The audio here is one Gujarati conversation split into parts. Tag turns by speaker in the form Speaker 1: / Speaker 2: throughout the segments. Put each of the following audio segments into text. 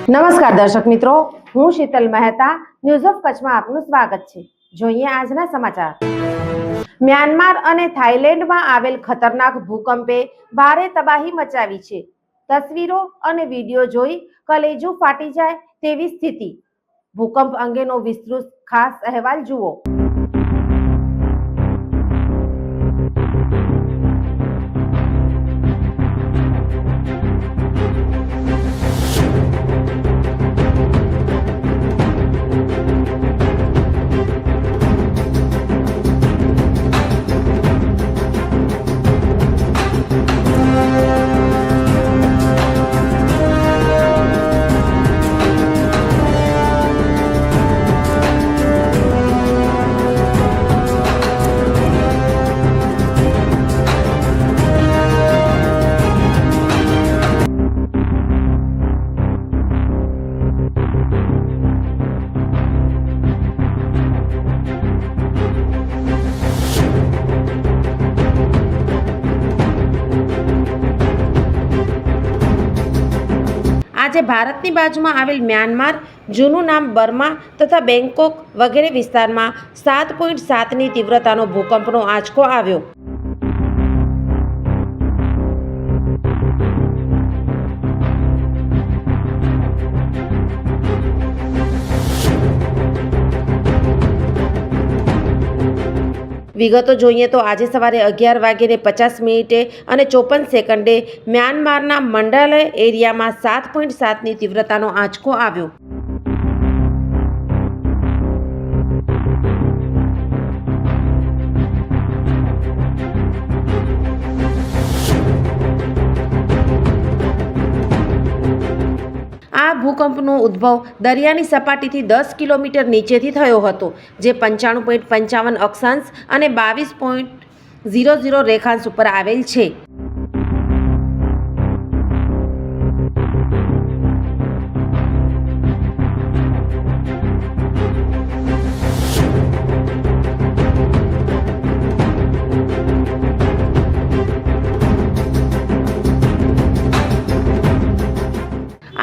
Speaker 1: નમસ્કાર દર્શક મિત્રો, હું શીતલ મહેતા ન્યૂઝ ઓફ કચ્છમાં આપનું સ્વાગત છે। જોઈએ આજના સમાચાર। મ્યાનમાર અને થાઈલેન્ડમાં આવેલ ખતરનાક ભૂકંપે ભારે તબાહી મચાવી છે। તસવીરો અને વિડીયો જોઈ કલેજું ફાટી જાય તેવી સ્થિતિ। ભૂકંપ અંગેનો વિસ્તૃત ખાસ અહેવાલ જુઓ। આજે ભારતની બાજુમાં આવેલ મ્યાનમાર, જૂનું નામ બર્મા તથા બેંકોક વગેરે વિસ્તારમાં 7.7ની તીવ્રતાનો ભૂકંપનો આંચકો આવ્યો। વિગતો જોઈએ તો આજે સવારે 11:50 અને 54 સેકન્ડે મ્યાનમારના મંડાલય એરિયામાં 7.7ની તીવ્રતાનો આંચકો આવ્યો। આ ભૂકંપનો ઉદ્ભવ દરિયાની સપાટીથી 10 કિલોમીટર નીચેથી થયો હતો, જે 95.55 અક્ષાંશ અને 22.00 રેખાંશ ઉપર આવેલ છે।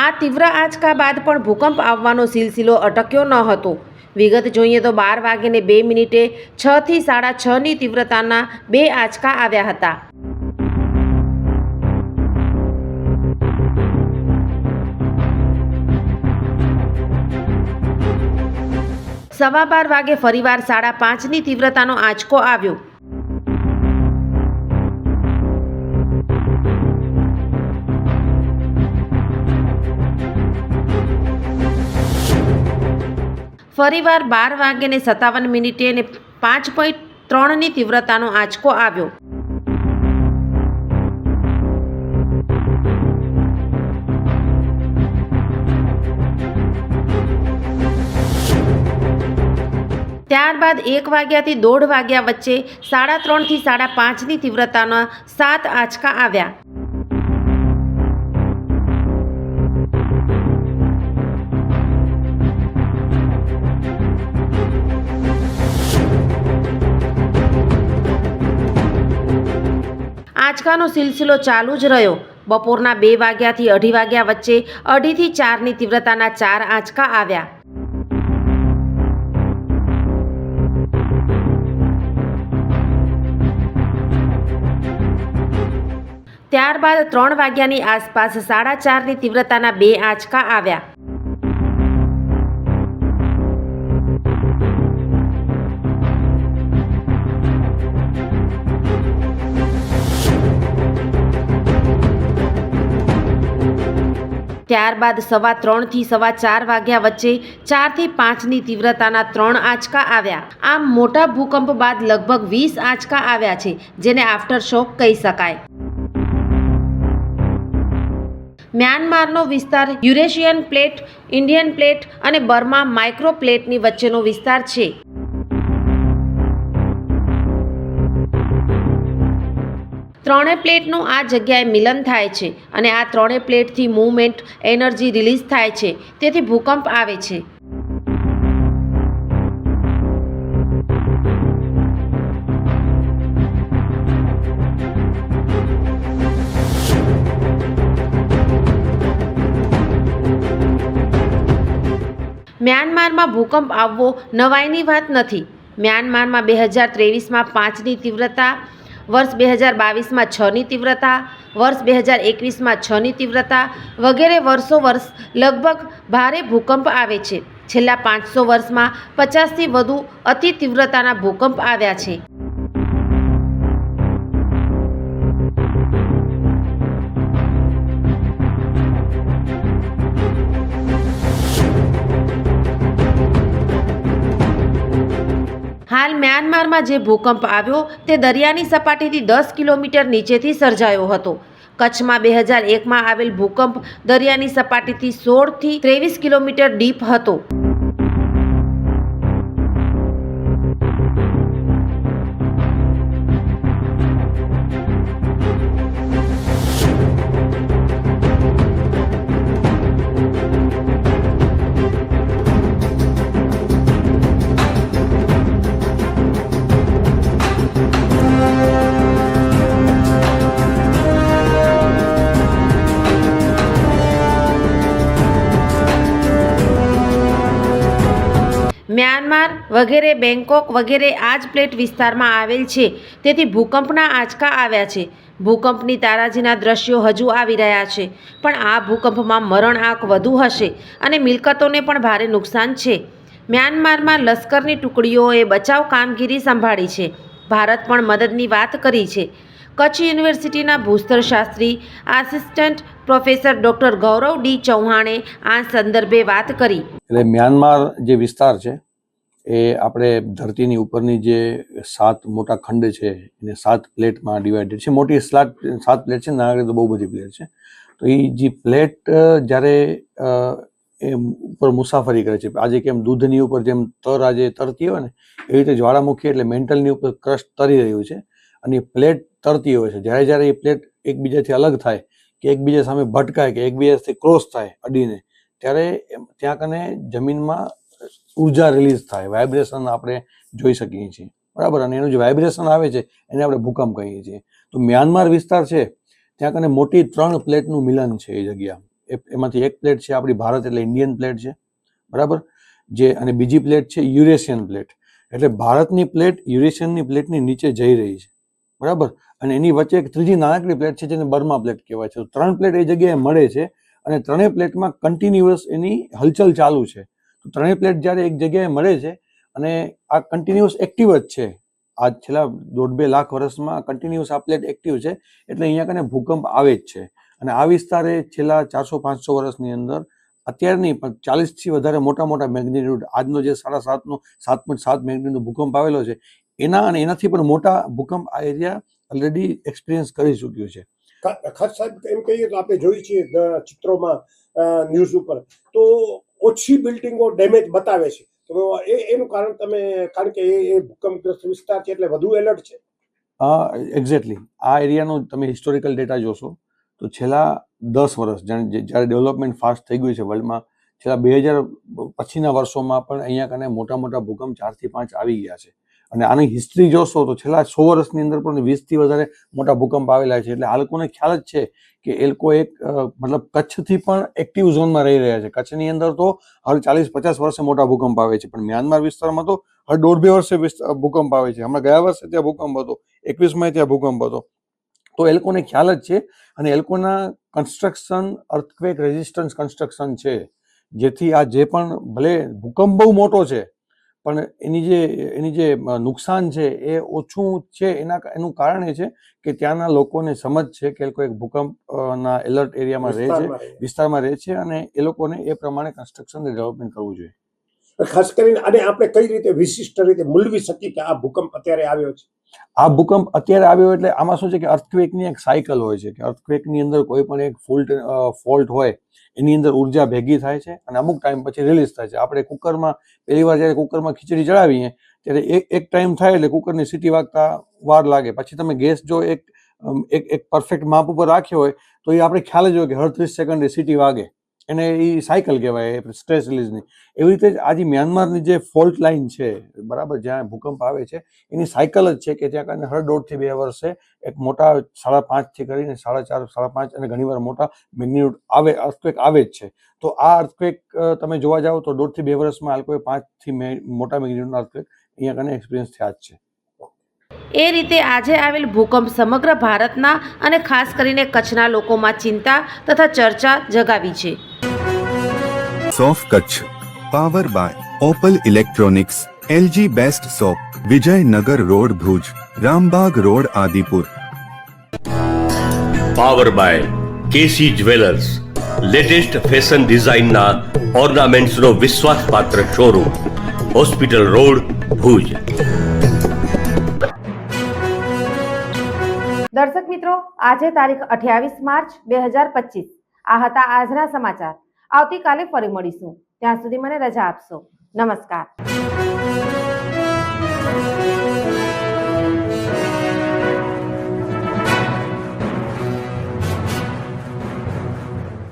Speaker 1: આ તીવ્ર આંચકા બાદ પણ ભૂકંપ આવવાનો સિલસિલો અટક્યો ન હતો। વિગત જોઈએ તો 12:02 6 થી 6:30ની તીવ્રતાના 2 આંચકા આવ્યા હતા। સવા 12 વાગે ફરીવાર 5:30ની તીવ્રતાનો આંચકો આવ્યો। ફરીવાર 12:57 અને 5.3ની તીવ્રતાનો આંચકો આવ્યો। ત્યારબાદ 1 વાગ્યાથી 1:30 વાગ્યા વચ્ચે 3:30 થી 5:30ની તીવ્રતાના 7 આંચકા આવ્યા। આંચકાનો સિલસિલો ચાલુ જ રહ્યો। બપોરના 2 વાગ્યાથી 2:30 વાગ્યા વચ્ચે 2:30 થી 4ની તીવ્રતાના 4 આંચકા આવ્યા। ત્યારબાદ 3 વાગ્યાની આસપાસ 4:30ની તીવ્રતાના 2 આંચકા આવ્યા। ત્યારબાદ 3:15 થી 4:15 વાગ્યા વચ્ચે 4 થી 5ની તીવ્રતાના 3 આંચકા આવ્યા। આમ મોટા ભૂકંપ બાદ લગભગ 20 આંચકા આવ્યા છે, જેને આફ્ટર શોક કહી શકાય। મ્યાનમારનો વિસ્તાર યુરેશિયન પ્લેટ, ઇન્ડિયન પ્લેટ અને બર્મા માઇક્રો પ્લેટની વચ્ચેનો વિસ્તાર છે। ત્રણેય પ્લેટનું આ જગ્યાએ મિલન થાય છે અને આ ત્રણેય પ્લેટથી મૂવમેન્ટ એનર્જી રિલીઝ થાય છે, તેથી ભૂકંપ આવે છે। મ્યાનમારમાં ભૂકંપ આવવો નવાઈની વાત નથી. મ્યાનમારમાં 2023માં 5ની તીવ્રતા, વર્ષ 2022માં 6ની તીવ્રતા, વર્ષ 2021માં 6ની તીવ્રતા વગેરે વર્ષ લગભગ ભારે ભૂકંપ આવે છે. છેલ્લા 500 વર્ષમાં 50થી વધુ અતિ તીવ્રતાના ભૂકંપ આવ્યા છે. હાલ મ્યાનમારમાં જે ભૂકંપ આવ્યો તે દરિયાની સપાટીથી 10 કિલોમીટર નીચેથી સર્જાયો હતો. કચ્છમાં 2001માં આવેલ ભૂકંપ દરિયાની સપાટીથી 16થી 23 કિલોમીટર ડીપ હતો. મ્યાનમાર વગેરે બેંકોક વગેરે આ જ પ્લેટ વિસ્તારમાં આવેલ છે, તેથી ભૂકંપના આંચકા આવ્યા છે. ભૂકંપની તારાજીના દ્રશ્યો હજુ આવી રહ્યા છે, પણ આ ભૂકંપમાં મરણ આંક વધુ હશે અને મિલકતોને પણ ભારે નુકસાન છે. મ્યાનમારમાં લશ્કરની ટુકડીઓએ બચાવ કામગીરી સંભાળી છે. ભારત પણ મદદની વાત કરી છે. કચ્છ યુનિવર્સિટીના ભૂસ્તરશાસ્ત્રી આસિસ્ટન્ટ પ્રોફેસર ડૉક્ટર ગૌરવ ડી ચૌહાણે આ સંદર્ભે વાત કરી.
Speaker 2: એટલે મ્યાનમાર જે વિસ્તાર છે એ આપણે ધરતીની ઉપરની જે 7 મોટા ખંડ છે એને 7 પ્લેટમાં ડિવાઇડેડ છે. મોટી 7 પ્લેટ છે, નાના તો બહુ બધી પ્લેટ છે. તો એ જે પ્લેટ જ્યારે એ ઉપર મુસાફરી કરે છે, આજે કેમ દૂધની ઉપર જેમ તર આજે તરતી હોય ને એવી રીતે જ્વાળામુખી એટલે મેન્ટલની ઉપર ક્રસ્ટ તરી રહ્યું છે અને એ પ્લેટ તરતી હોય છે. જ્યારે જ્યારે એ પ્લેટ એકબીજાથી અલગ થાય કે એકબીજા સામે ભટકાય કે એકબીજાથી ક્રોસ થાય અડીને, ત્યારે ત્યાં કને જમીનમાં ઉર્જા રિલીઝ થાય, વાઇબ્રેશન આપણે જોઈ શકીએ છીએ, બરાબર. અને એનું જે વાઇબ્રેશન આવે છે એને આપણે ભૂકંપ કહીએ છીએ. તો મ્યાનમાર વિસ્તાર છે ત્યાં કને મોટી 3 પ્લેટનું મિલન છે. એ જગ્યા એમાંથી એક પ્લેટ છે આપણી ભારત એટલે ઇન્ડિયન પ્લેટ છે, બરાબર, જે અને બીજી પ્લેટ છે યુરેશિયન પ્લેટ. એટલે ભારતની પ્લેટ યુરેશિયનની પ્લેટની નીચે જઈ રહી છે, બરાબર. અને એની વચ્ચે એક ત્રીજી નાનકડી પ્લેટ છે જેને બર્મા પ્લેટ કહેવાય છે. તો 3 પ્લેટ એ જગ્યાએ મળે છે અને 3 પ્લેટમાં કન્ટિન્યુઅસ એની હલચલ ચાલુ છે. તો 3 પ્લેટ જ્યારે એક જગ્યાએ મળે છે અને આ કન્ટિન્યુઅસ એક્ટિવ જ છે, આ છેલ્લા 1.5-2 લાખ વર્ષમાં કન્ટિન્યુઅસ આ પ્લેટ એક્ટિવ છે, એટલે અહીંયા કને ભૂકંપ આવે જ છે. અને આ વિસ્તારે છેલ્લા 400-500 વર્ષની અંદર અત્યારની પણ 40થી વધારે મોટા મેગ્નિટ્યુડ, આજનો જે 7.5નો 7.7 મેગ્નિટ્યુડનો ભૂકંપ આવેલો છે એના અને એનાથી પણ મોટા ભૂકંપ આ એરિયા ઓલરેડી એક્સપિરિયન્સ કરી ચૂક્યું છે.
Speaker 3: ખાસ સાહેબ એમ કહીએ તો આપણે જોઈ છીએ ચિત્રોમાં, ન્યૂઝ ઉપર તો ઓછી બિલ્ડિંગો ડેમેજ બતાવે છે. તો એનું કારણ કારણ કે એ ભૂકંપગ્રસ્ત વિસ્તાર છે એટલે વધુ એલર્ટ છે.
Speaker 2: એક્ઝેક્ટલી આ એરિયાનો તમે હિસ્ટોરિકલ ડેટા જોશો તો છેલ્લા 10 વર્ષ જ્યારે ડેવલપમેન્ટ ફાસ્ટ થઈ ગયું છે વર્લ્ડમાં, છેલ્લા 2000 પછીના વર્ષોમાં પણ અહીંયા કને મોટા ભૂકંપ 4થી 5 આવી ગયા છે. અને આની હિસ્ટ્રી જોશો તો છેલ્લા 100 વર્ષની અંદર પણ 20થી વધારે મોટા ભૂકંપ આવેલા છે. એટલે આ લોકોને ખ્યાલ જ છે કે એ લોકો એક મતલબ કચ્છથી પણ એક્ટિવ ઝોનમાં રહી રહ્યા છે. કચ્છની અંદર તો હર 40-50 વર્ષે મોટા ભૂકંપ આવે છે, પણ મ્યાનમાર વિસ્તારમાં તો હર 1.5-2 વર્ષે ભૂકંપ આવે છે. હમણાં ગયા વર્ષે ત્યાં ભૂકંપ હતો, 21માં ત્યાં ભૂકંપ હતો. તો એ લોકોને ખ્યાલ જ છે અને એ લોકોના કન્સ્ટ્રક્શન અર્થક્વેક રેઝિસ્ટન્સ કન્સ્ટ્રક્શન છે, જેથી આ જે પણ ભલે ભૂકંપ બહુ મોટો છે પણ એની જે નુકસાન છે એ ઓછું છે. એનું કારણ એ છે કે ત્યાંના લોકોને સમજ છે કે એ લોકો એક ભૂકંપના એલર્ટ એરિયામાં રહે છે, વિસ્તારમાં રહે છે અને એ લોકોને એ પ્રમાણે કન્સ્ટ્રક્શન ડેવલપમેન્ટ કરવું જોઈએ.
Speaker 3: ખાસ કરીને અને આપણે કઈ રીતે વિશિષ્ટ રીતે મૂલવી શકીએ કે આ ભૂકંપ અત્યારે આવ્યો છે?
Speaker 2: આ ભૂકંપ અત્યારે આવ્યો એટલે આમાં શું છે કે અર્થક્વેકની એક સાયકલ હોય છે કે અર્થક્વેકની અંદર કોઈ પણ એક ફોલ્ટ હોય એની અંદર ઉર્જા ભેગી થાય છે અને અમુક ટાઈમ પછી રિલીઝ થાય છે. આપણે કુકરમાં પહેલી વાર જ્યારે કુકરમાં ખીચડી ચડાવીએ ત્યારે એક ટાઈમ થાય એટલે કુકરની સીટી વાગતા વાર લાગે. પછી તમે ગેસ જો એક પરફેક્ટ માપ ઉપર રાખ્યો હોય તો એ આપણે ખ્યાલ જ હોય કે હર 30 સેકન્ડે સીટી વાગે. એને એ સાયકલ કહેવાય સ્ટ્રેસ રિલીઝની. એવી રીતે જ આજે મ્યાનમારની જે ફોલ્ટ લાઇન છે, બરાબર, જ્યાં ભૂકંપ આવે છે એની સાયકલ જ છે કે ત્યાં કારણે હર 1.5 થી 2 વર્ષે એક મોટા 5.5 થી કરીને 4.5, 5.5 અને ઘણીવાર મોટા મેગ્નિટ્યુડ અર્થક્વેક આવે જ છે. તો આ અર્થક્વેક તમે જોવા જાઓ તો 1.5 થી 2 વર્ષમાં આ લોકોએ 5 થી મોટા મેગ્નિટ્યુડના અર્થક્વેક અહીંયા કને એક્સપિરિયન્સ થયા જ છે.
Speaker 1: એ રીતે આજે આવેલ ભૂકંપ સમગ્ર ભારતના અને ખાસ કરીને કચ્છના લોકોમાં ચિંતા તથા ચર્ચા જગાવી છે.
Speaker 4: સોફ Kutch power by Opal electronics, LG best shop, Vijaynagar road Bhuj, Rambagh road Adipur.
Speaker 5: Power by KC jewellers, latest fashion ડિઝાઇનના ઓર્નામેન્ટ્સનો વિશ્વાસપાત્ર શોરૂમ, હોસ્પિટલ રોડ ભુજ.
Speaker 1: દર્શક મિત્રો, આજે તારીખ 28 માર્ચ 2025. આ હતા આજના સમાચાર. આવતીકાલે ફરી મળીશું. ત્યાં સુધી મને રજા આપશો. નમસ્કાર.